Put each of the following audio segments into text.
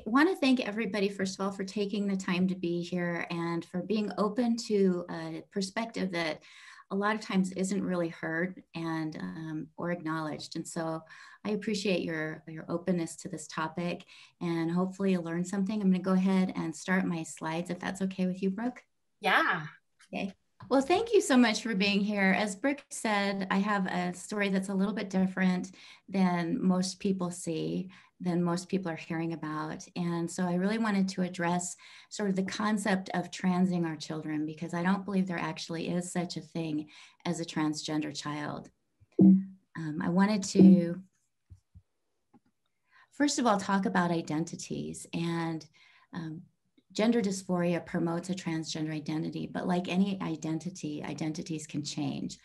want to thank everybody, first of all, for taking the time to be here and for being open to a perspective that a lot of times isn't really heard and or acknowledged. And so I appreciate your openness to this topic, and hopefully you'll learn something. I'm going to go ahead and start my slides, if that's okay with you, Brooke. Yeah. Okay. Well, thank you so much for being here. As Brooke said, I have a story that's a little bit different than most people see, than most people are hearing about. And so I really wanted to address sort of the concept of transing our children, because I don't believe there actually is such a thing as a transgender child. I wanted to, first of all, talk about identities. And gender dysphoria promotes a transgender identity, but like any identity, identities can change.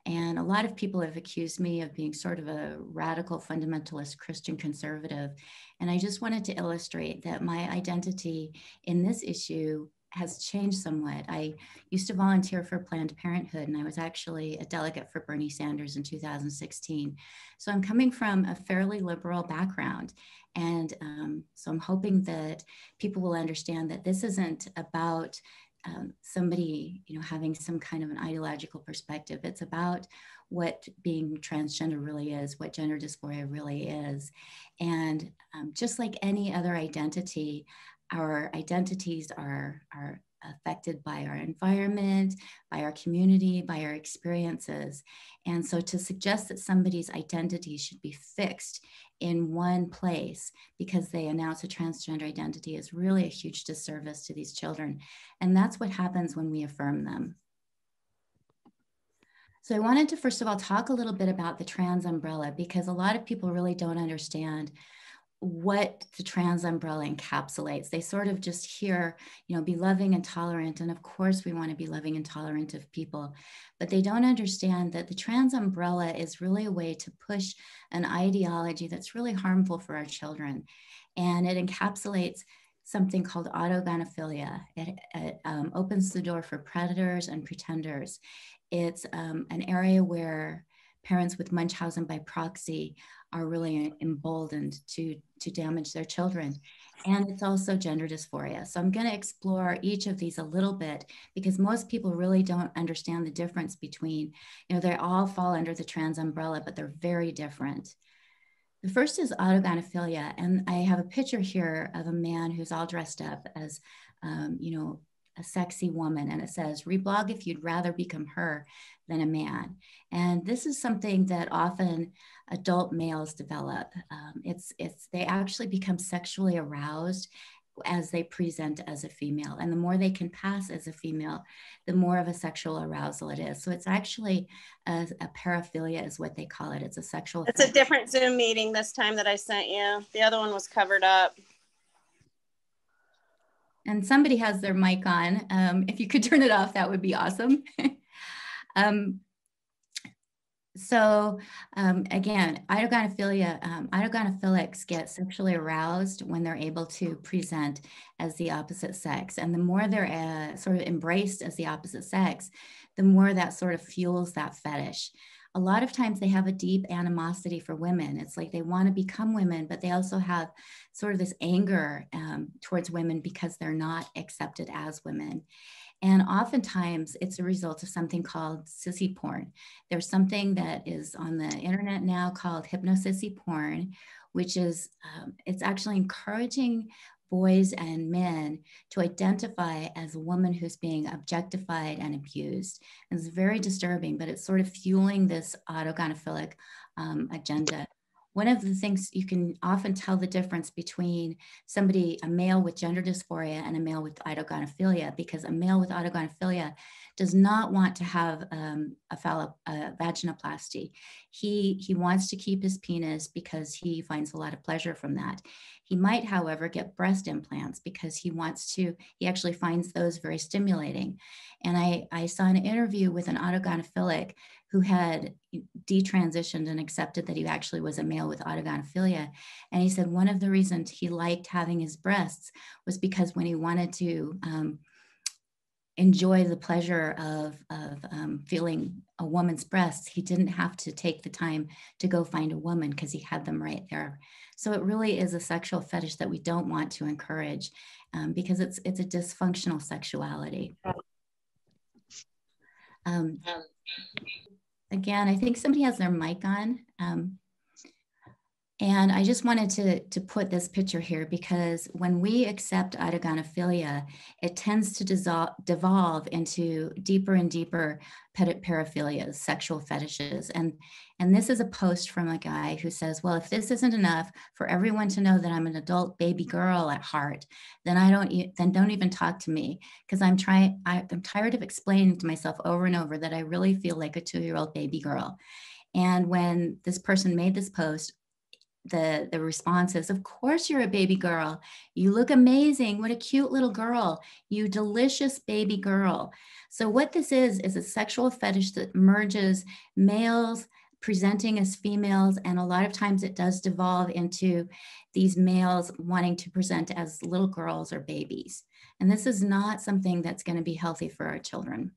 And a lot of people have accused me of being sort of a radical fundamentalist Christian conservative. And I just wanted to illustrate that my identity in this issue has changed somewhat. I used to volunteer for Planned Parenthood, and I was actually a delegate for Bernie Sanders in 2016. So I'm coming from a fairly liberal background. And so I'm hoping that people will understand that this isn't about somebody, having some kind of an ideological perspective. It's about what being transgender really is, what gender dysphoria really is. And just like any other identity, our identities are affected by our environment, by our community, by our experiences. And so to suggest that somebody's identity should be fixed in one place because they announce a transgender identity is really a huge disservice to these children. And that's what happens when we affirm them. So I wanted to, first of all, talk a little bit about the trans umbrella, because a lot of people really don't understand what the trans umbrella encapsulates. They sort of just hear, be loving and tolerant. And of course we want to be loving and tolerant of people, but they don't understand that the trans umbrella is really a way to push an ideology that's really harmful for our children. And it encapsulates something called Autogynephilia. It opens the door for predators and pretenders. It's an area where parents with Munchausen by proxy are really emboldened to damage their children. And it's also gender dysphoria. So I'm going to explore each of these a little bit, because most people really don't understand the difference between, they all fall under the trans umbrella, but they're very different. The first is Autogynephilia. And I have a picture here of a man who's all dressed up as, a sexy woman, and it says, reblog if you'd rather become her than a man. And this is something that often adult males develop. They actually become sexually aroused as they present as a female. And the more they can pass as a female, the more of a sexual arousal it is. So it's actually a paraphilia is what they call it. It's a sexual. It's a different Zoom meeting this time that I sent you. The other one was covered up. And somebody has their mic on. If you could turn it off, that would be awesome. Again, autogynephilics get sexually aroused when they're able to present as the opposite sex. And the more they're sort of embraced as the opposite sex, the more that sort of fuels that fetish. A lot of times they have a deep animosity for women. It's like they want to become women, but they also have sort of this anger towards women because they're not accepted as women. And oftentimes it's a result of something called sissy porn. There's something that is on the internet now called hypnosissy porn, which is, it's actually encouraging boys and men to identify as a woman who's being objectified and abused. And it's very disturbing, but it's sort of fueling this autogynephilic agenda. One of the things you can often tell the difference between a male with gender dysphoria and a male with autogynephilia, because a male with autogynephilia does not want to have a vaginoplasty. He wants to keep his penis because he finds a lot of pleasure from that. He might, however, get breast implants because he actually finds those very stimulating. And I saw an interview with an autogynephilic who had detransitioned and accepted that he actually was a male with autogynephilia. And he said one of the reasons he liked having his breasts was because when he wanted to enjoy the pleasure of feeling a woman's breasts, he didn't have to take the time to go find a woman because he had them right there. So it really is a sexual fetish that we don't want to encourage because it's a dysfunctional sexuality. Again, I think somebody has their mic on. And I just wanted to put this picture here because when we accept autogynephilia, it tends to devolve into deeper and deeper paraphilias, sexual fetishes. And this is a post from a guy who says, well, if this isn't enough for everyone to know that I'm an adult baby girl at heart, then don't even talk to me, because I'm tired of explaining to myself over and over that I really feel like a 2-year-old baby girl. And when this person made this post, the response is, of course you're a baby girl. You look amazing. What a cute little girl. You delicious baby girl. So what this is a sexual fetish that merges males presenting as females, and a lot of times it does devolve into these males wanting to present as little girls or babies. And this is not something that's going to be healthy for our children.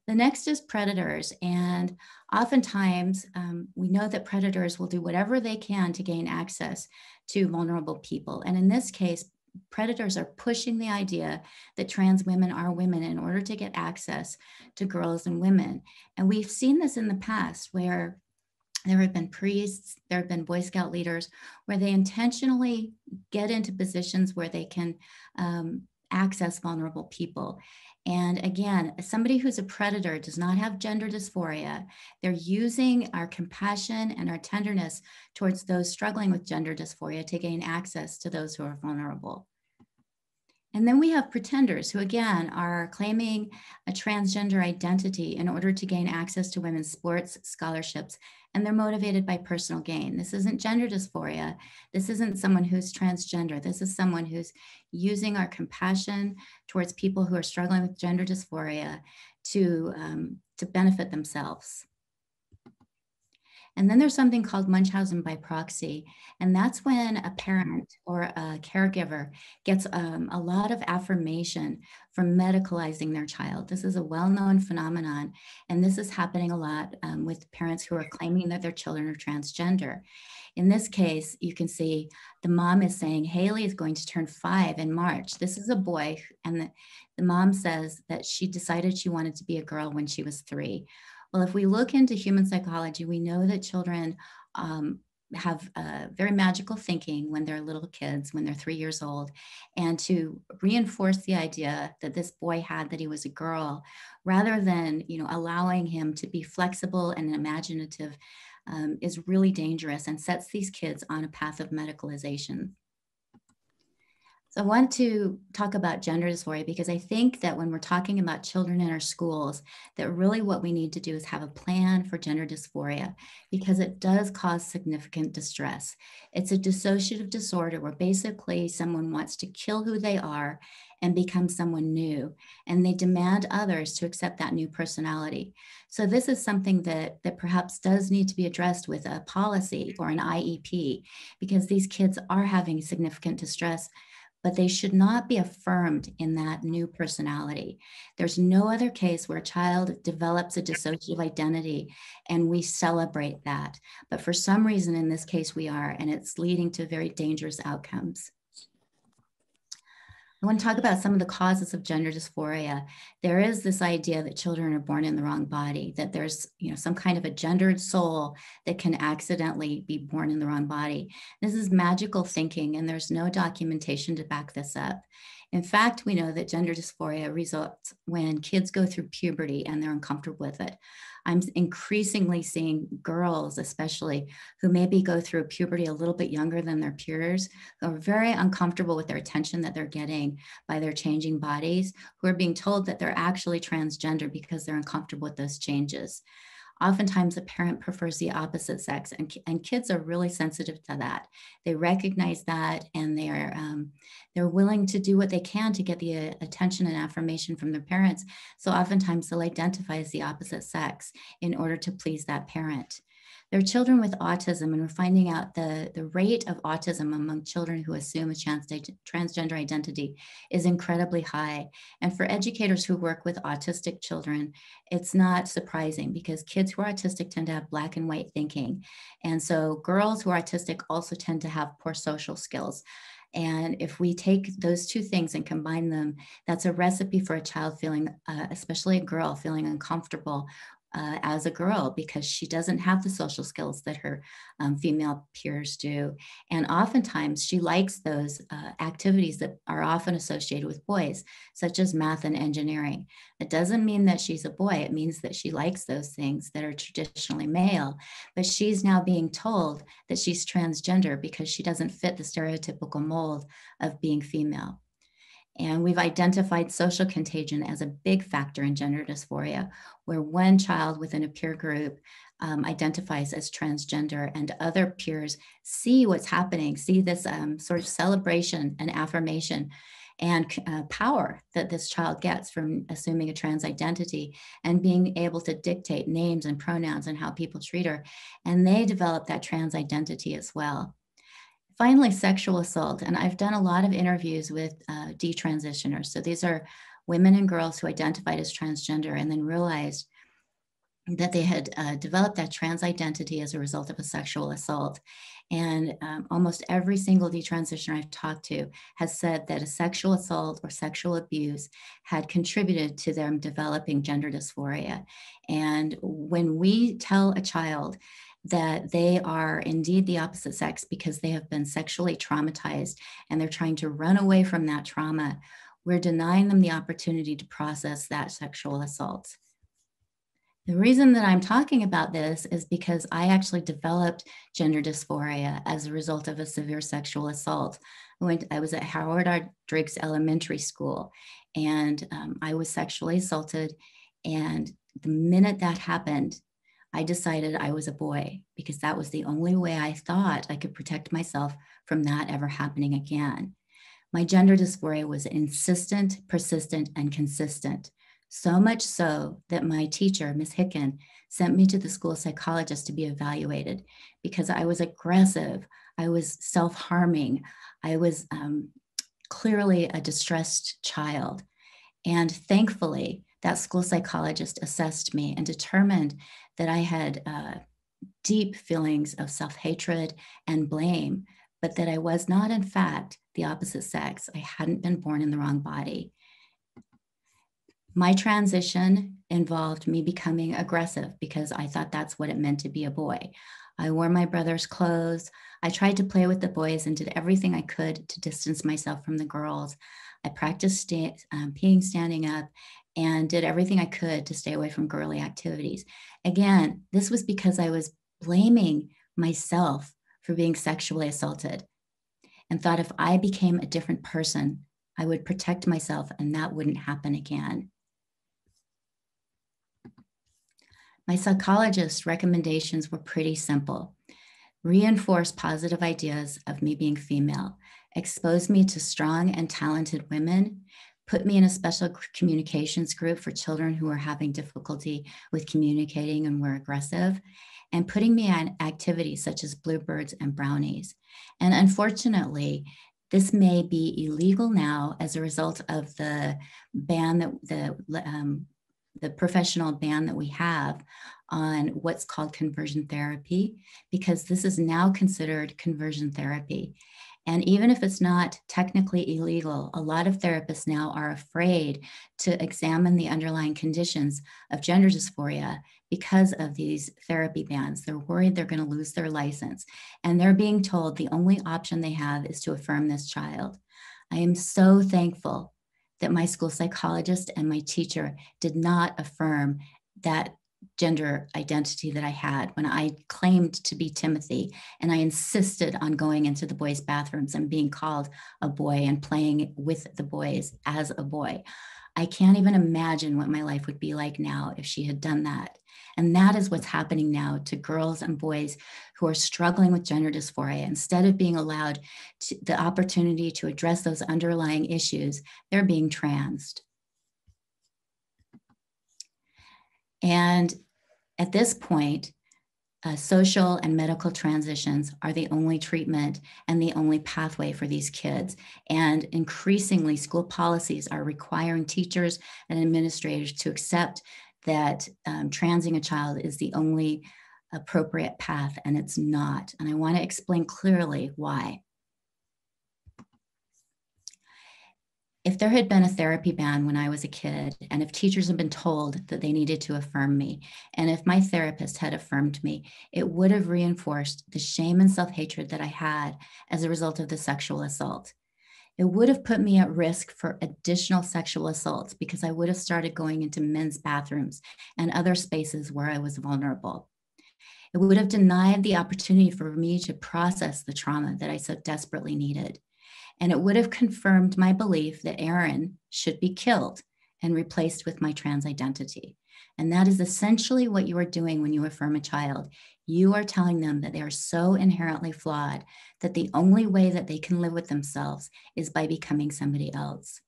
The next is predators. And oftentimes we know that predators will do whatever they can to gain access to vulnerable people. And in this case, predators are pushing the idea that trans women are women in order to get access to girls and women. And we've seen this in the past where there have been priests, there have been Boy Scout leaders, where they intentionally get into positions where they can access vulnerable people. And again, somebody who's a predator does not have gender dysphoria. They're using our compassion and our tenderness towards those struggling with gender dysphoria to gain access to those who are vulnerable. And then we have pretenders who, again, are claiming a transgender identity in order to gain access to women's sports scholarships, and they're motivated by personal gain. This isn't gender dysphoria. This isn't someone who's transgender. This is someone who's using our compassion towards people who are struggling with gender dysphoria to benefit themselves. And then there's something called Munchausen by proxy. And that's when a parent or a caregiver gets a lot of affirmation from medicalizing their child. This is a well-known phenomenon. And this is happening a lot with parents who are claiming that their children are transgender. In this case, you can see the mom is saying, Haley is going to turn 5 in March. This is a boy. And the mom says that she decided she wanted to be a girl when she was 3. Well, if we look into human psychology, we know that children have very magical thinking when they're little kids, when they're 3 years old. And to reinforce the idea that this boy had that he was a girl, rather than allowing him to be flexible and imaginative, is really dangerous and sets these kids on a path of medicalization. So I want to talk about gender dysphoria because I think that when we're talking about children in our schools, that really what we need to do is have a plan for gender dysphoria because it does cause significant distress. It's a dissociative disorder where basically someone wants to kill who they are and become someone new, and they demand others to accept that new personality. So this is something that perhaps does need to be addressed with a policy or an IEP because these kids are having significant distress, but they should not be affirmed in that new personality. There's no other case where a child develops a dissociative identity and we celebrate that. But for some reason in this case we are, and it's leading to very dangerous outcomes. I want to talk about some of the causes of gender dysphoria. There is this idea that children are born in the wrong body, that there's some kind of a gendered soul that can accidentally be born in the wrong body. This is magical thinking, and there's no documentation to back this up. In fact, we know that gender dysphoria results when kids go through puberty and they're uncomfortable with it. I'm increasingly seeing girls, especially, who maybe go through puberty a little bit younger than their peers, who are very uncomfortable with their attention that they're getting by their changing bodies, who are being told that they're actually transgender because they're uncomfortable with those changes. Oftentimes, a parent prefers the opposite sex, and kids are really sensitive to that. They recognize that, and they're willing to do what they can to get the attention and affirmation from their parents. So oftentimes, they'll identify as the opposite sex in order to please that parent. There are children with autism, and we're finding out the rate of autism among children who assume a transgender identity is incredibly high. And for educators who work with autistic children, it's not surprising because kids who are autistic tend to have black and white thinking. And so girls who are autistic also tend to have poor social skills. And if we take those two things and combine them, that's a recipe for a child feeling, especially a girl, feeling uncomfortable as a girl because she doesn't have the social skills that her female peers do. And oftentimes she likes those activities that are often associated with boys, such as math and engineering. It doesn't mean that she's a boy. It means that she likes those things that are traditionally male, but she's now being told that she's transgender because she doesn't fit the stereotypical mold of being female. And we've identified social contagion as a big factor in gender dysphoria, where one child within a peer group identifies as transgender and other peers see what's happening, see this sort of celebration and affirmation and power that this child gets from assuming a trans identity and being able to dictate names and pronouns and how people treat her. And they develop that trans identity as well. Finally, sexual assault. And I've done a lot of interviews with detransitioners. So these are women and girls who identified as transgender and then realized that they had developed that trans identity as a result of a sexual assault. And almost every single detransitioner I've talked to has said that a sexual assault or sexual abuse had contributed to them developing gender dysphoria. And when we tell a child that they are indeed the opposite sex because they have been sexually traumatized and they're trying to run away from that trauma, we're denying them the opportunity to process that sexual assault. The reason that I'm talking about this is because I actually developed gender dysphoria as a result of a severe sexual assault. I was at Howard R. Driggs Elementary School, and I was sexually assaulted. And the minute that happened, I decided I was a boy because that was the only way I thought I could protect myself from that ever happening again. My gender dysphoria was insistent, persistent, and consistent. So much so that my teacher, Ms. Hicken, sent me to the school psychologist to be evaluated because I was aggressive, I was self-harming, I was clearly a distressed child. And thankfully, that school psychologist assessed me and determined that I had deep feelings of self-hatred and blame, but that I was not, in fact, the opposite sex. I hadn't been born in the wrong body. My transition involved me becoming aggressive because I thought that's what it meant to be a boy. I wore my brother's clothes. I tried to play with the boys and did everything I could to distance myself from the girls. I practiced peeing standing up and did everything I could to stay away from girly activities. Again, this was because I was blaming myself for being sexually assaulted and thought if I became a different person, I would protect myself and that wouldn't happen again. My psychologist recommendations were pretty simple. Reinforce positive ideas of me being female, expose me to strong and talented women, put me in a special communications group for children who are having difficulty with communicating and were aggressive, and putting me on activities such as bluebirds and brownies. And unfortunately, this may be illegal now as a result of the ban that the professional ban that we have on what's called conversion therapy, because this is now considered conversion therapy. And even if it's not technically illegal, a lot of therapists now are afraid to examine the underlying conditions of gender dysphoria because of these therapy bans. They're worried they're going to lose their license. And they're being told the only option they have is to affirm this child. I am so thankful that my school psychologist and my teacher did not affirm that gender identity that I had when I claimed to be Timothy, and I insisted on going into the boys' bathrooms and being called a boy and playing with the boys as a boy. I can't even imagine what my life would be like now if she had done that. And that is what's happening now to girls and boys who are struggling with gender dysphoria. Instead of being allowed the opportunity to address those underlying issues, they're being transed. And at this point, social and medical transitions are the only treatment and the only pathway for these kids. And increasingly, school policies are requiring teachers and administrators to accept that transing a child is the only appropriate path, and it's not. And I want to explain clearly why. If there had been a therapy ban when I was a kid, and if teachers had been told that they needed to affirm me, and if my therapist had affirmed me, it would have reinforced the shame and self-hatred that I had as a result of the sexual assault. It would have put me at risk for additional sexual assaults because I would have started going into men's bathrooms and other spaces where I was vulnerable. It would have denied the opportunity for me to process the trauma that I so desperately needed. And it would have confirmed my belief that Erin should be killed and replaced with my trans identity. And that is essentially what you are doing when you affirm a child. You are telling them that they are so inherently flawed that the only way that they can live with themselves is by becoming somebody else.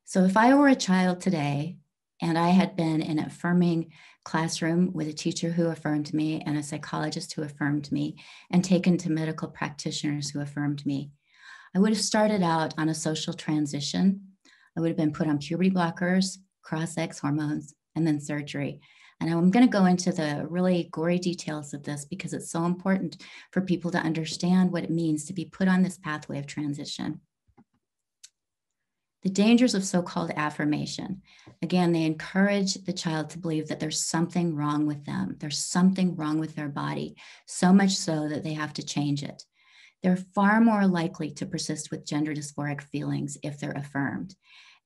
So if I were a child today and I had been in an affirming classroom with a teacher who affirmed me and a psychologist who affirmed me and taken to medical practitioners who affirmed me, I would have started out on a social transition. I would have been put on puberty blockers, cross-sex hormones, and then surgery. And I'm going to go into the really gory details of this because it's so important for people to understand what it means to be put on this pathway of transition. The dangers of so-called affirmation. Again, they encourage the child to believe that there's something wrong with them. There's something wrong with their body, so much so that they have to change it. They're far more likely to persist with gender dysphoric feelings if they're affirmed.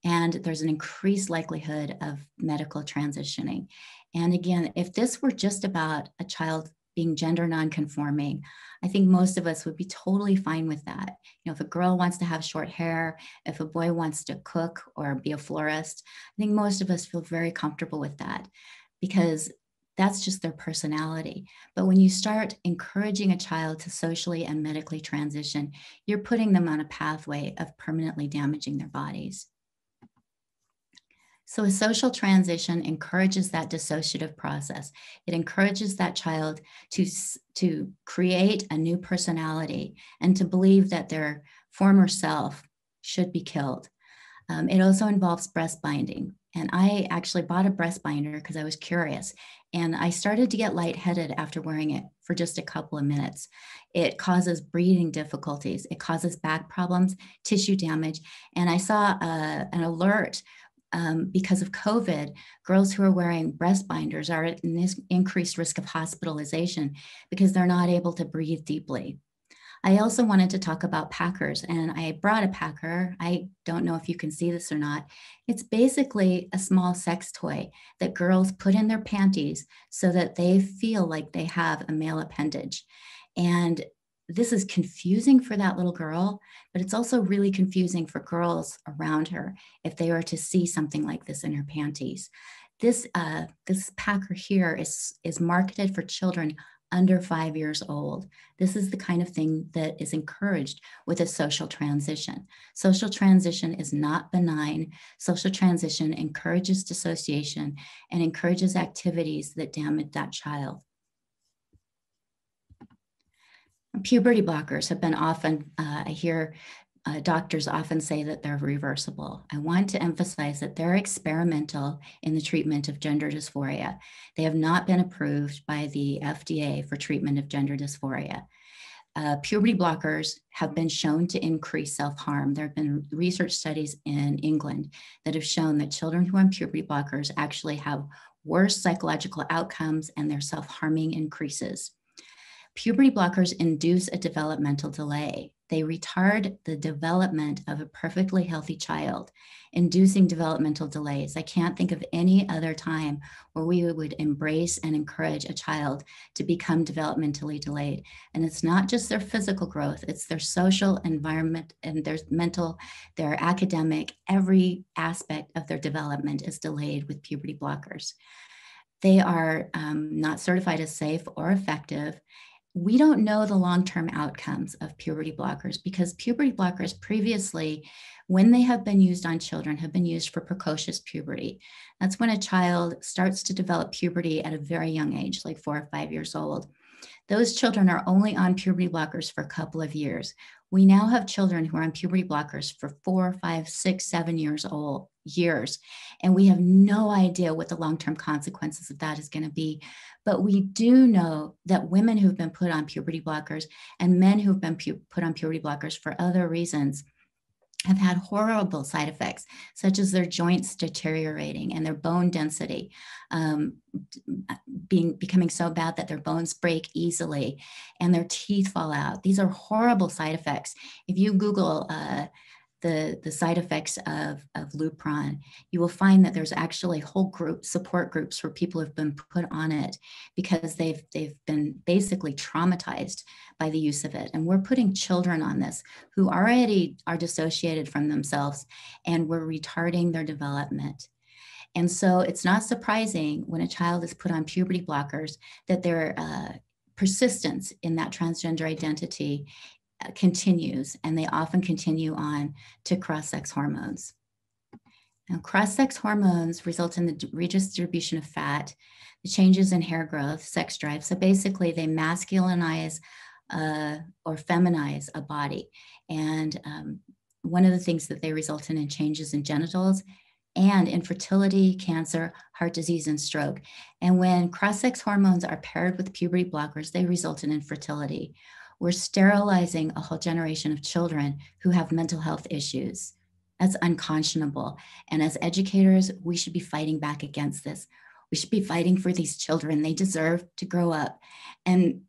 And there's an increased likelihood of medical transitioning. And again, if this were just about a child being gender nonconforming, I think most of us would be totally fine with that. You know, if a girl wants to have short hair, if a boy wants to cook or be a florist, I think most of us feel very comfortable with that because that's just their personality. But when you start encouraging a child to socially and medically transition, you're putting them on a pathway of permanently damaging their bodies. So a social transition encourages that dissociative process. It encourages that child to create a new personality and to believe that their former self should be killed. It also involves breast binding. And I actually bought a breast binder because I was curious. And I started to get lightheaded after wearing it for just a couple of minutes. It causes breathing difficulties. It causes back problems, tissue damage. And I saw an alert because of COVID, girls who are wearing breast binders are at an increased risk of hospitalization because they're not able to breathe deeply. I also wanted to talk about packers, and I brought a packer. I don't know if you can see this or not. It's basically a small sex toy that girls put in their panties so that they feel like they have a male appendage. And this is confusing for that little girl, but it's also really confusing for girls around her if they were to see something like this in her panties. This packer here is marketed for children under 5 years old. This is the kind of thing that is encouraged with a social transition. Social transition is not benign. Social transition encourages dissociation and encourages activities that damage that child. Puberty blockers have been often, I hear doctors often say that they're reversible. I want to emphasize that they're experimental in the treatment of gender dysphoria. They have not been approved by the FDA for treatment of gender dysphoria. Puberty blockers have been shown to increase self-harm. There have been research studies in England that have shown that children who are on puberty blockers actually have worse psychological outcomes and their self-harming increases. Puberty blockers induce a developmental delay. They retard the development of a perfectly healthy child, inducing developmental delays. I can't think of any other time where we would embrace and encourage a child to become developmentally delayed. And it's not just their physical growth, it's their social environment and their mental, their academic, every aspect of their development is delayed with puberty blockers. They are not certified as safe or effective. we don't know the long-term outcomes of puberty blockers because puberty blockers previously, when they have been used on children, have been used for precocious puberty. That's when a child starts to develop puberty at a very young age, like 4 or 5 years old. Those children are only on puberty blockers for a couple of years. We now have children who are on puberty blockers for 4, 5, 6, 7 years old, and we have no idea what the long-term consequences of that is going to be. But we do know that women who've been put on puberty blockers and men who've been put on puberty blockers for other reasons have had horrible side effects, such as their joints deteriorating and their bone density becoming so bad that their bones break easily and their teeth fall out. These are horrible side effects. If you Google the side effects of Lupron, you will find that there's actually whole support groups for people who've been put on it because they've been basically traumatized by the use of it. And we're putting children on this who already are dissociated from themselves, and we're retarding their development. And so it's not surprising when a child is put on puberty blockers that their persistence in that transgender identity continues, and they often continue on to cross-sex hormones. Now, cross-sex hormones result in the redistribution of fat, the changes in hair growth, sex drive. So basically, they masculinize or feminize a body. And one of the things that they result in changes in genitals and infertility, cancer, heart disease, and stroke. And when cross-sex hormones are paired with puberty blockers, they result in infertility. We're sterilizing a whole generation of children who have mental health issues. That's unconscionable. And as educators, we should be fighting back against this. We should be fighting for these children. They deserve to grow up and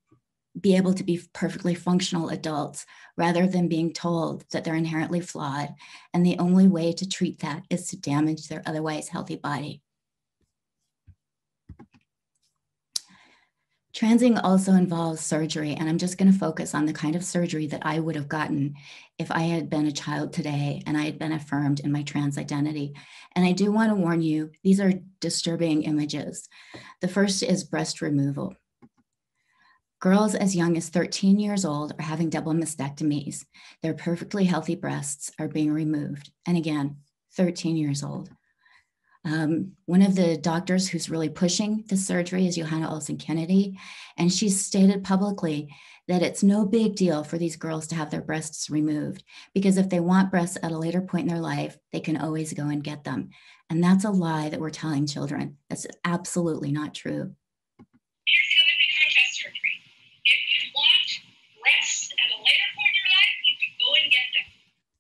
be able to be perfectly functional adults rather than being told that they're inherently flawed. And the only way to treat that is to damage their otherwise healthy body. Transing also involves surgery, and I'm just going to focus on the kind of surgery that I would have gotten if I had been a child today and I had been affirmed in my trans identity. And I do want to warn you, these are disturbing images. The first is breast removal. Girls as young as 13 years old are having double mastectomies. Their perfectly healthy breasts are being removed. And again, 13 years old. One of the doctors who's really pushing the surgery is Johanna Olson-Kennedy, and she's stated publicly that it's no big deal for these girls to have their breasts removed, because if they want breasts at a later point in their life, they can always go and get them. And that's a lie that we're telling children. That's absolutely not true. Here's the other thing about chest surgery. If you want breasts at a later point in your life, you can go and get them.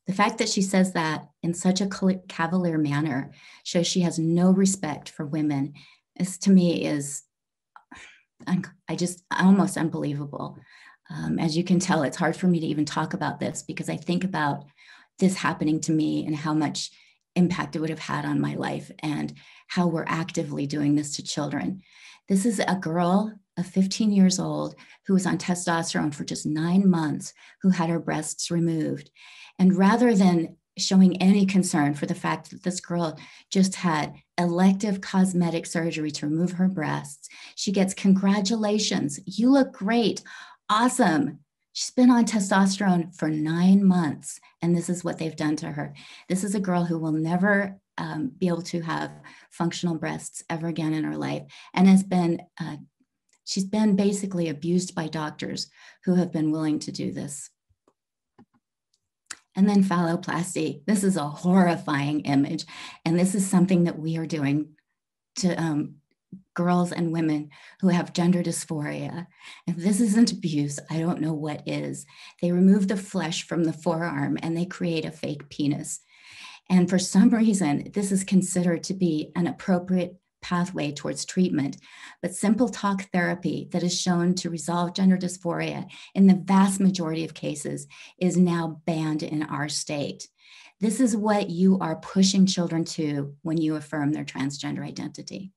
The fact that she says that in such a cavalier manner shows she has no respect for women. This to me is almost unbelievable. As you can tell, it's hard for me to even talk about this because I think about this happening to me and how much impact it would have had on my life and how we're actively doing this to children. This is a girl of 15 years old who was on testosterone for just 9 months, who had her breasts removed. And rather than showing any concern for the fact that this girl just had elective cosmetic surgery to remove her breasts, she gets congratulations. You look great. Awesome. She's been on testosterone for 9 months, and this is what they've done to her. This is a girl who will never be able to have functional breasts ever again in her life, and she's been basically abused by doctors who have been willing to do this. And then phalloplasty. This is a horrifying image. And this is something that we are doing to girls and women who have gender dysphoria. If this isn't abuse, I don't know what is. They remove the flesh from the forearm and they create a fake penis. And for some reason, this is considered to be an appropriate pathway towards treatment, but simple talk therapy that is shown to resolve gender dysphoria in the vast majority of cases is now banned in our state. This is what you are pushing children to when you affirm their transgender identity.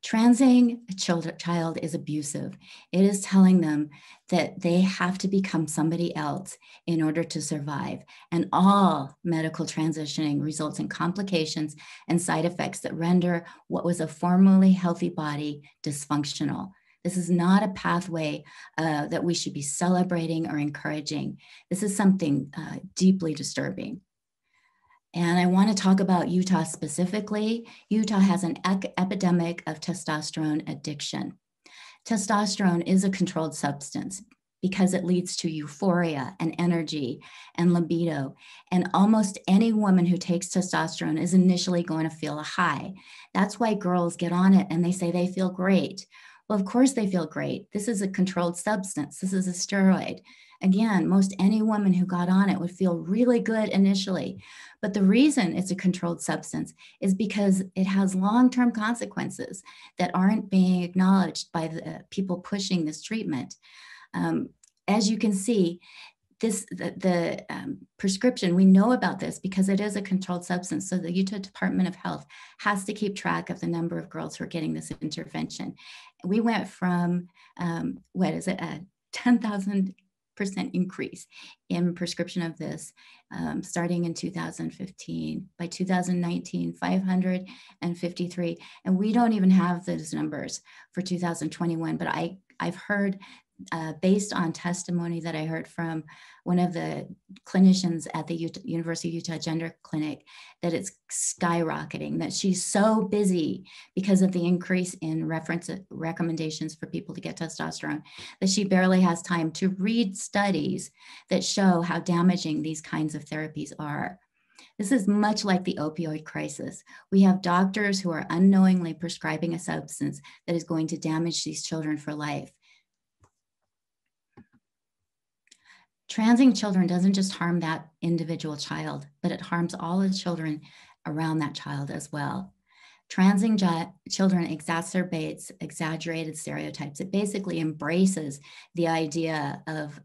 Transing a child is abusive. It is telling them that they have to become somebody else in order to survive. And all medical transitioning results in complications and side effects that render what was a formerly healthy body dysfunctional. This is not a pathway that we should be celebrating or encouraging. This is something deeply disturbing. And I want to talk about Utah specifically. Utah has an epidemic of testosterone addiction. Testosterone is a controlled substance because it leads to euphoria and energy and libido. And almost any woman who takes testosterone is initially going to feel a high. That's why girls get on it and they say they feel great. Well, of course they feel great. This is a controlled substance. This is a steroid. Again, most any woman who got on it would feel really good initially. But the reason it's a controlled substance is because it has long-term consequences that aren't being acknowledged by the people pushing this treatment. As you can see, the prescription, we know about this because it is a controlled substance. So the Utah Department of Health has to keep track of the number of girls who are getting this intervention. We went from, a 10,000% increase in prescription of this starting in 2015. By 2019, 553. And we don't even have those numbers for 2021, but I've heard based on testimony that I heard from one of the clinicians at the University of Utah Gender Clinic, that it's skyrocketing, that she's so busy because of the increase in recommendations for people to get testosterone, that she barely has time to read studies that show how damaging these kinds of therapies are. This is much like the opioid crisis. We have doctors who are unknowingly prescribing a substance that is going to damage these children for life. Transing children doesn't just harm that individual child, but it harms all the children around that child as well. Transing children exacerbates exaggerated stereotypes. It basically embraces the idea of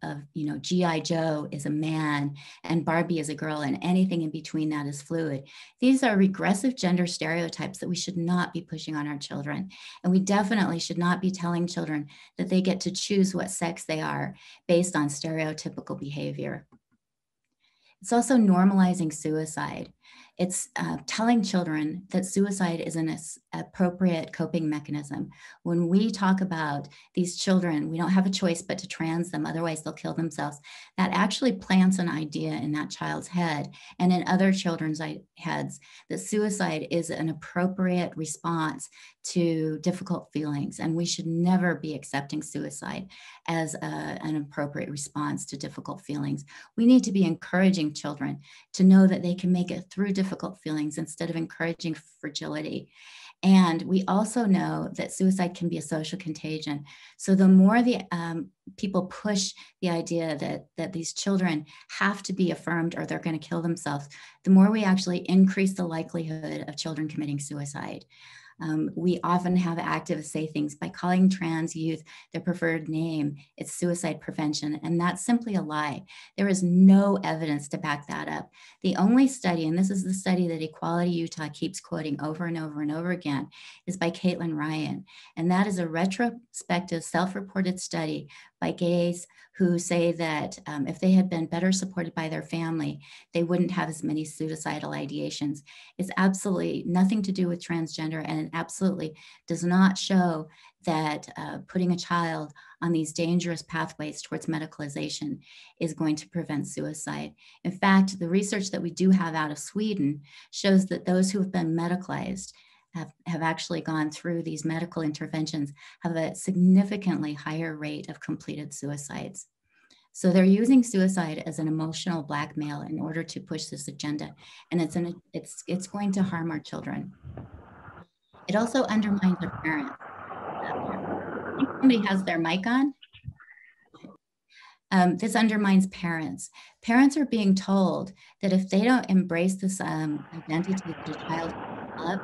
G.I. Joe is a man and Barbie is a girl and anything in between that is fluid. These are regressive gender stereotypes that we should not be pushing on our children. And we definitely should not be telling children that they get to choose what sex they are based on stereotypical behavior. It's also normalizing suicide. It's telling children that suicide is an appropriate coping mechanism. When we talk about these children, we don't have a choice but to trans them, otherwise they'll kill themselves. That actually plants an idea in that child's head and in other children's heads that suicide is an appropriate response to difficult feelings. And we should never be accepting suicide as an appropriate response to difficult feelings. We need to be encouraging children to know that they can make it through difficult feelings instead of encouraging fragility. And we also know that suicide can be a social contagion. So the more the people push the idea that these children have to be affirmed or they're going to kill themselves, the more we actually increase the likelihood of children committing suicide. We often have activists say things by calling trans youth their preferred name, it's suicide prevention, and that's simply a lie. There is no evidence to back that up. The only study, and this is the study that Equality Utah keeps quoting over and over and over again, is by Caitlin Ryan, and that is a retrospective self-reported study by gays who say that if they had been better supported by their family, they wouldn't have as many suicidal ideations. It's absolutely nothing to do with transgender, and it absolutely does not show that putting a child on these dangerous pathways towards medicalization is going to prevent suicide. In fact, the research that we do have out of Sweden shows that those who have been medicalized have actually gone through these medical interventions have a significantly higher rate of completed suicides. So they're using suicide as an emotional blackmail in order to push this agenda, and it's going to harm our children. It also undermines our parents. I think somebody has their mic on. This undermines parents. Parents are being told that if they don't embrace this identity that a child develops,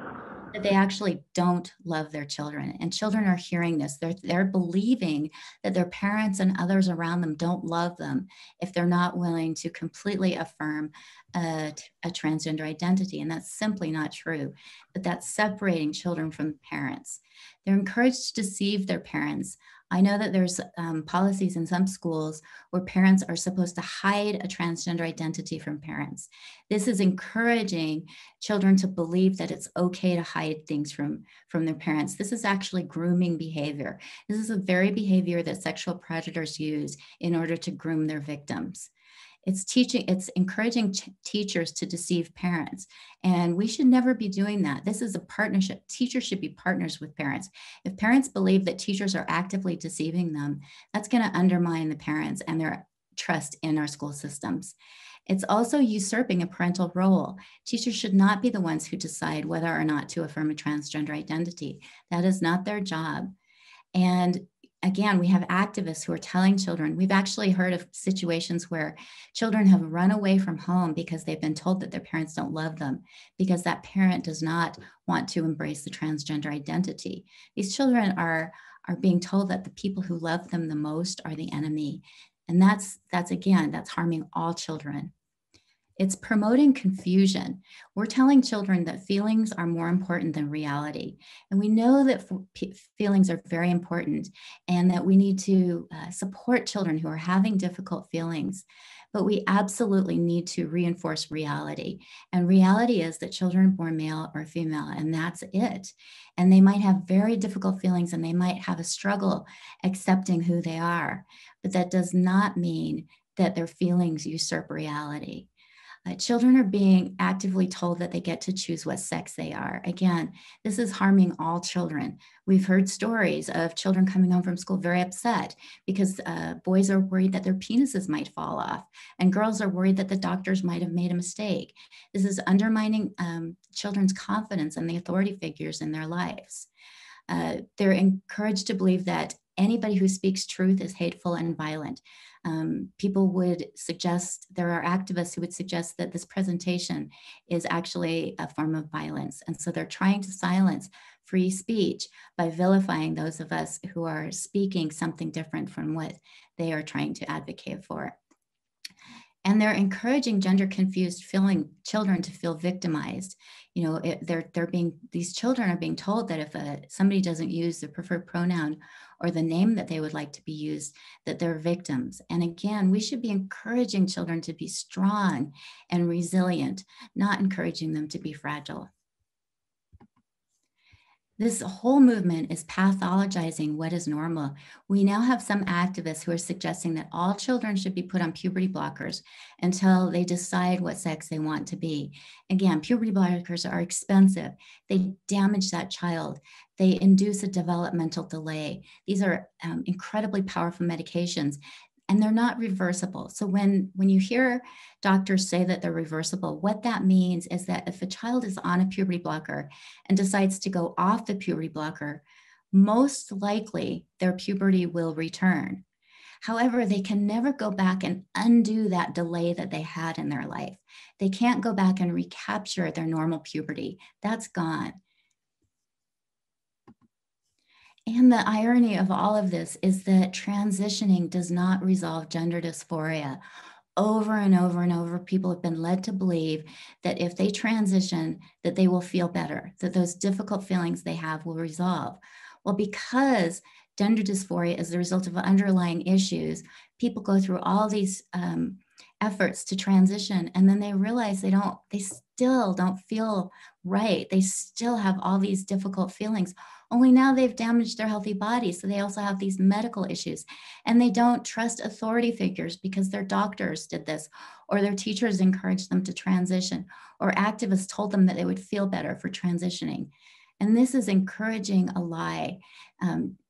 that they actually don't love their children. And children are hearing this. They're believing that their parents and others around them don't love them if they're not willing to completely affirm a transgender identity. And that's simply not true. But that's separating children from parents. They're encouraged to deceive their parents I know that there's policies in some schools where parents are supposed to hide a transgender identity from parents. This is encouraging children to believe that it's okay to hide things from their parents. This is actually grooming behavior. This is a very behavior that sexual predators use in order to groom their victims. It's encouraging teachers to deceive parents. And we should never be doing that. This is a partnership. Teachers should be partners with parents. If parents believe that teachers are actively deceiving them, that's going to undermine the parents and their trust in our school systems. It's also usurping a parental role. Teachers should not be the ones who decide whether or not to affirm a transgender identity. That is not their job. And again, we have activists who are telling children, we've actually heard of situations where children have run away from home because they've been told that their parents don't love them, because that parent does not want to embrace the transgender identity. These children are being told that the people who love them the most are the enemy. And that's harming all children. It's promoting confusion. We're telling children that feelings are more important than reality. And we know that feelings are very important and that we need to support children who are having difficult feelings. But we absolutely need to reinforce reality. And reality is that children are born male or female, and that's it. And they might have very difficult feelings and they might have a struggle accepting who they are. But that does not mean that their feelings usurp reality. Children are being actively told that they get to choose what sex they are. Again, this is harming all children. We've heard stories of children coming home from school very upset because boys are worried that their penises might fall off, and girls are worried that the doctors might have made a mistake. This is undermining children's confidence in the authority figures in their lives. They're encouraged to believe that anybody who speaks truth is hateful and violent. People would suggest, there are activists who would suggest that this presentation is actually a form of violence. And so they're trying to silence free speech by vilifying those of us who are speaking something different from what they are trying to advocate for. And they're encouraging gender confused children to feel victimized. You know, these children are being told that if somebody doesn't use the preferred pronoun or the name that they would like to be used, that they're victims. And again, we should be encouraging children to be strong and resilient, not encouraging them to be fragile. This whole movement is pathologizing what is normal. We now have some activists who are suggesting that all children should be put on puberty blockers until they decide what sex they want to be. Again, puberty blockers are expensive. They damage that child. They induce a developmental delay. These are incredibly powerful medications, and they're not reversible. So when you hear doctors say that they're reversible, what that means is that if a child is on a puberty blocker and decides to go off the puberty blocker, most likely their puberty will return. However, they can never go back and undo that delay that they had in their life. They can't go back and recapture their normal puberty. That's gone. And the irony of all of this is that transitioning does not resolve gender dysphoria. Over and over and over, people have been led to believe that if they transition, that they will feel better, that those difficult feelings they have will resolve. Well, because gender dysphoria is the result of underlying issues, people go through all these efforts to transition, and then they realize they still don't feel right. They still have all these difficult feelings. Only now they've damaged their healthy body. So they also have these medical issues, and they don't trust authority figures because their doctors did this, or their teachers encouraged them to transition, or activists told them that they would feel better for transitioning. And this is encouraging a lie.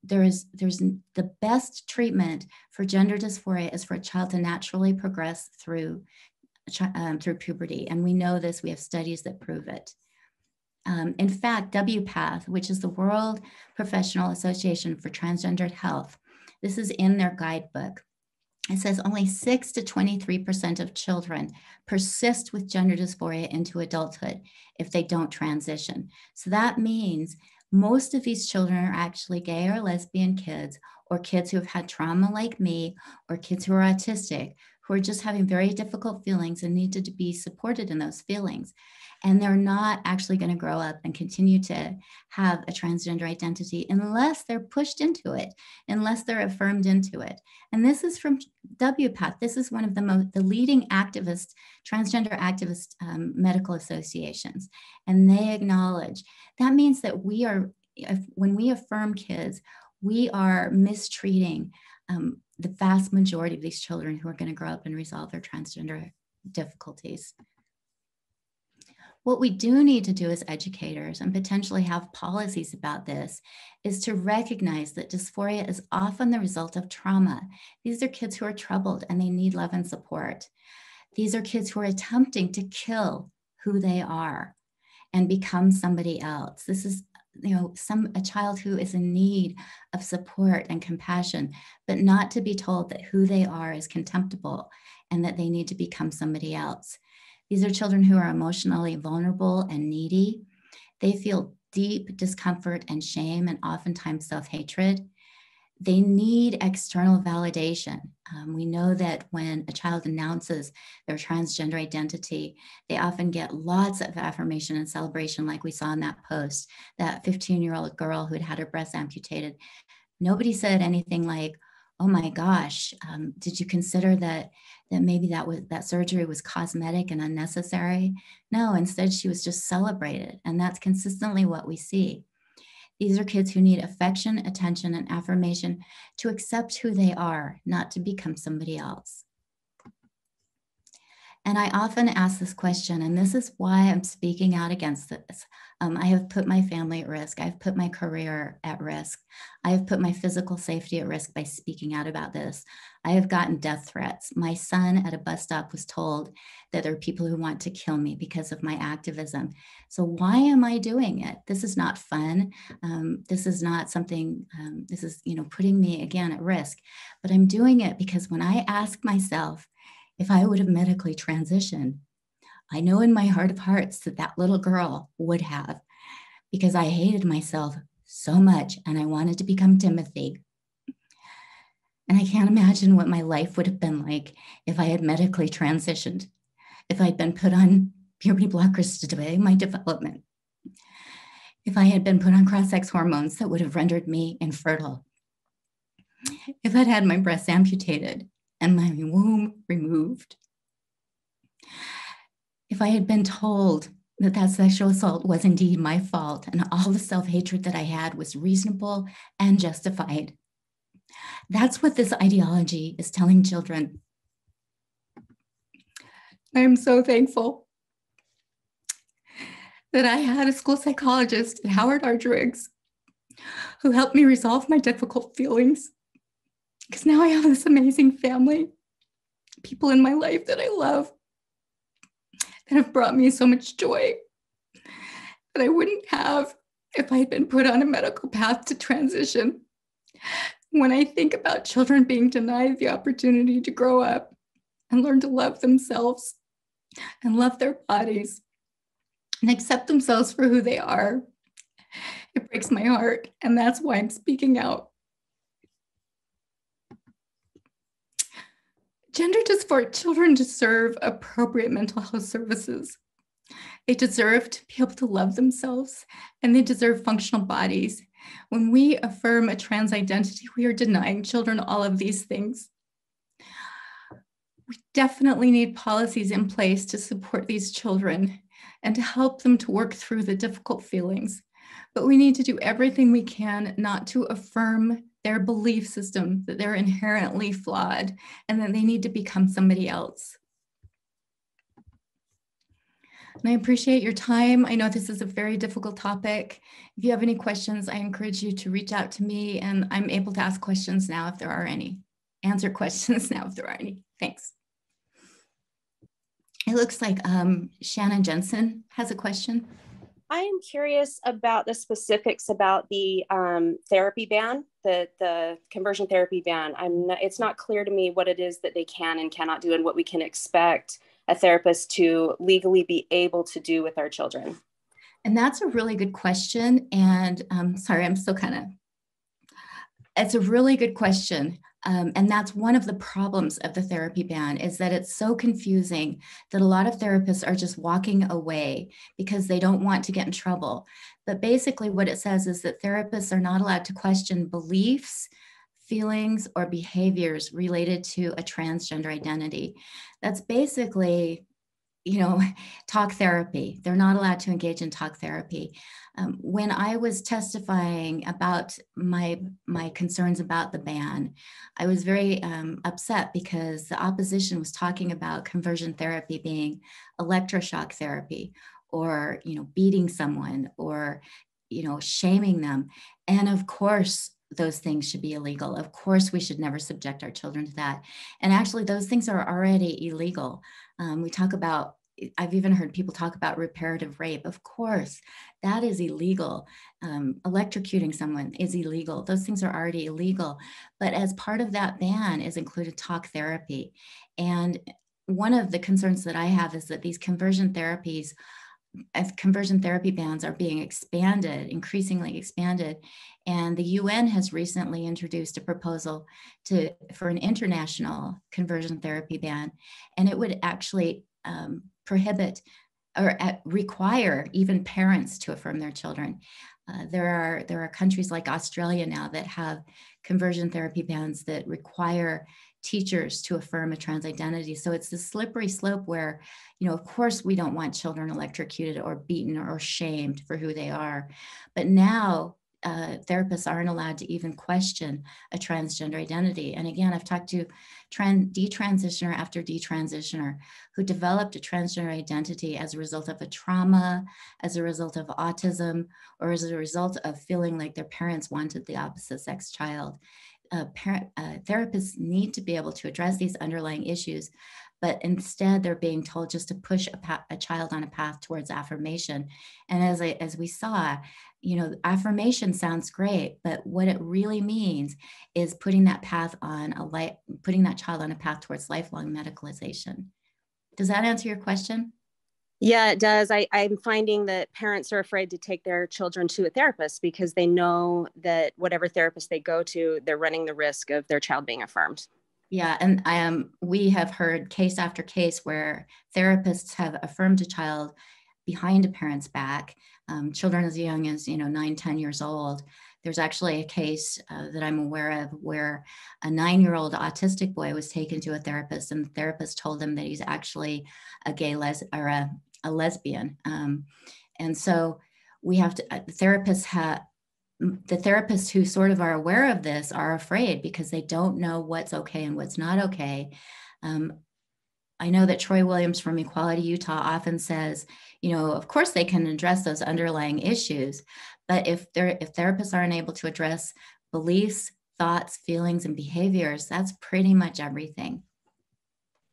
There's the best treatment for gender dysphoria is for a child to naturally progress through puberty. And we know this, we have studies that prove it. In fact, WPATH, which is the World Professional Association for Transgendered Health, this is in their guidebook. It says only 6 to 23% of children persist with gender dysphoria into adulthood if they don't transition. So that means most of these children are actually gay or lesbian kids, or kids who have had trauma like me, or kids who are autistic, who are just having very difficult feelings and need to be supported in those feelings. And they're not actually going to grow up and continue to have a transgender identity unless they're pushed into it, unless they're affirmed into it. And this is from WPATH. This is one of the leading activist, transgender activist medical associations. And they acknowledge that means that when we affirm kids, we are mistreating the vast majority of these children who are going to grow up and resolve their transgender difficulties. What we do need to do as educators and potentially have policies about this is to recognize that dysphoria is often the result of trauma. These are kids who are troubled and they need love and support. These are kids who are attempting to kill who they are and become somebody else. This is a child who is in need of support and compassion, but not to be told that who they are is contemptible and that they need to become somebody else. These are children who are emotionally vulnerable and needy. They feel deep discomfort and shame and oftentimes self-hatred. They need external validation. We know that when a child announces their transgender identity, they often get lots of affirmation and celebration, like we saw in that post, that 15-year-old girl who had had her breast amputated. Nobody said anything like, oh my gosh, did you consider that maybe that surgery was cosmetic and unnecessary? No, instead she was just celebrated. And that's consistently what we see. These are kids who need affection, attention, and affirmation to accept who they are, not to become somebody else. And I often ask this question, and this is why I'm speaking out against this. I have put my family at risk. I've put my career at risk. I have put my physical safety at risk by speaking out about this. I have gotten death threats. My son at a bus stop was told that there are people who want to kill me because of my activism. So why am I doing it? This is not fun. This is not something, this is, putting me again at risk. But I'm doing it because when I ask myself, if I would have medically transitioned, I know in my heart of hearts that that little girl would have, because I hated myself so much and I wanted to become Timothy. And I can't imagine what my life would have been like if I had medically transitioned, if I'd been put on puberty blockers to delay my development, if I had been put on cross-sex hormones that would have rendered me infertile, if I'd had my breasts amputated and my womb removed, if I had been told that that sexual assault was indeed my fault and all the self-hatred that I had was reasonable and justified. That's what this ideology is telling children. I am so thankful that I had a school psychologist at Howard R. Driggs who helped me resolve my difficult feelings, because now I have this amazing family, people in my life that I love, that have brought me so much joy that I wouldn't have if I had been put on a medical path to transition. When I think about children being denied the opportunity to grow up and learn to love themselves and love their bodies and accept themselves for who they are, it breaks my heart, and that's why I'm speaking out. Gender dysphoric children deserve appropriate mental health services. They deserve to be able to love themselves, and they deserve functional bodies. When we affirm a trans identity, we are denying children all of these things. We definitely need policies in place to support these children and to help them to work through the difficult feelings. But we need to do everything we can not to affirm their belief system that they're inherently flawed and that they need to become somebody else. And I appreciate your time. I know this is a very difficult topic. If you have any questions, I encourage you to reach out to me, and I'm able to ask questions now if there are any. Answer questions now if there are any. Thanks. It looks like Shannon Jensen has a question. I am curious about the specifics about the therapy ban, the conversion therapy ban. It's not clear to me what it is that they can and cannot do and what we can expect a therapist to legally be able to do with our children. And that's a really good question. And sorry, I'm still kind of It's a really good question. And that's one of the problems of the therapy ban, is that it's so confusing that a lot of therapists are just walking away because they don't want to get in trouble. But basically what it says is that therapists are not allowed to question beliefs, feelings, or behaviors related to a transgender identity. That's basically, talk therapy. They're not allowed to engage in talk therapy. When I was testifying about my concerns about the ban, I was very upset because the opposition was talking about conversion therapy being electroshock therapy, or beating someone, or shaming them. And of course, those things should be illegal. Of course, we should never subject our children to that. And actually, those things are already illegal. I've even heard people talk about reparative rape. Of course, that is illegal. Electrocuting someone is illegal. Those things are already illegal. But as part of that ban is included talk therapy. And one of the concerns that I have is that these conversion therapy bans are being expanded, increasingly expanded. And the UN has recently introduced a proposal for an international conversion therapy ban. And it would actually prohibit or require even parents to affirm their children. There are countries like Australia now that have conversion therapy bans that require teachers to affirm a trans identity. So it's this slippery slope where, of course, we don't want children electrocuted or beaten or shamed for who they are. But now therapists aren't allowed to even question a transgender identity. And again, I've talked to detransitioner after detransitioner who developed a transgender identity as a result of a trauma, as a result of autism, or as a result of feeling like their parents wanted the opposite sex child. Therapists need to be able to address these underlying issues, but instead they're being told just to push a child on a path towards affirmation. And as we saw, affirmation sounds great, but what it really means is putting that child on a path towards lifelong medicalization. Does that answer your question? Yeah, it does. I'm finding that parents are afraid to take their children to a therapist because they know that whatever therapist they go to, they're running the risk of their child being affirmed. Yeah, and we have heard case after case where therapists have affirmed a child behind a parent's back, children as young as 9, 10 years old. There's actually a case that I'm aware of where a 9-year-old autistic boy was taken to a therapist, and the therapist told him that he's actually a gay a lesbian. And so we have to, the therapists who sort of are aware of this are afraid because they don't know what's okay and what's not okay. I know that Troy Williams from Equality Utah often says, of course they can address those underlying issues, but if therapists aren't able to address beliefs, thoughts, feelings, and behaviors, that's pretty much everything.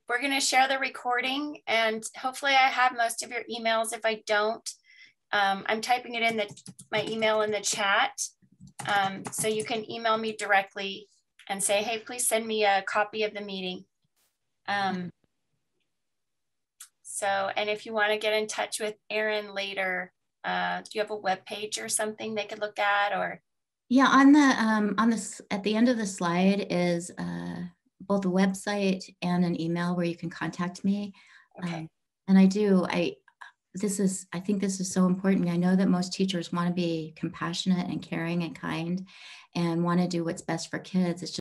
We're going to share the recording, and hopefully I have most of your emails. If I don't, I'm typing it in my email in the chat. So you can email me directly and say, hey, please send me a copy of the meeting. And if you want to get in touch with Erin later, do you have a web page or something they could look at? Or yeah, at the end of the slide is both a website and an email where you can contact me. Okay. And I think this is so important. I know that most teachers want to be compassionate and caring and kind and want to do what's best for kids. It's just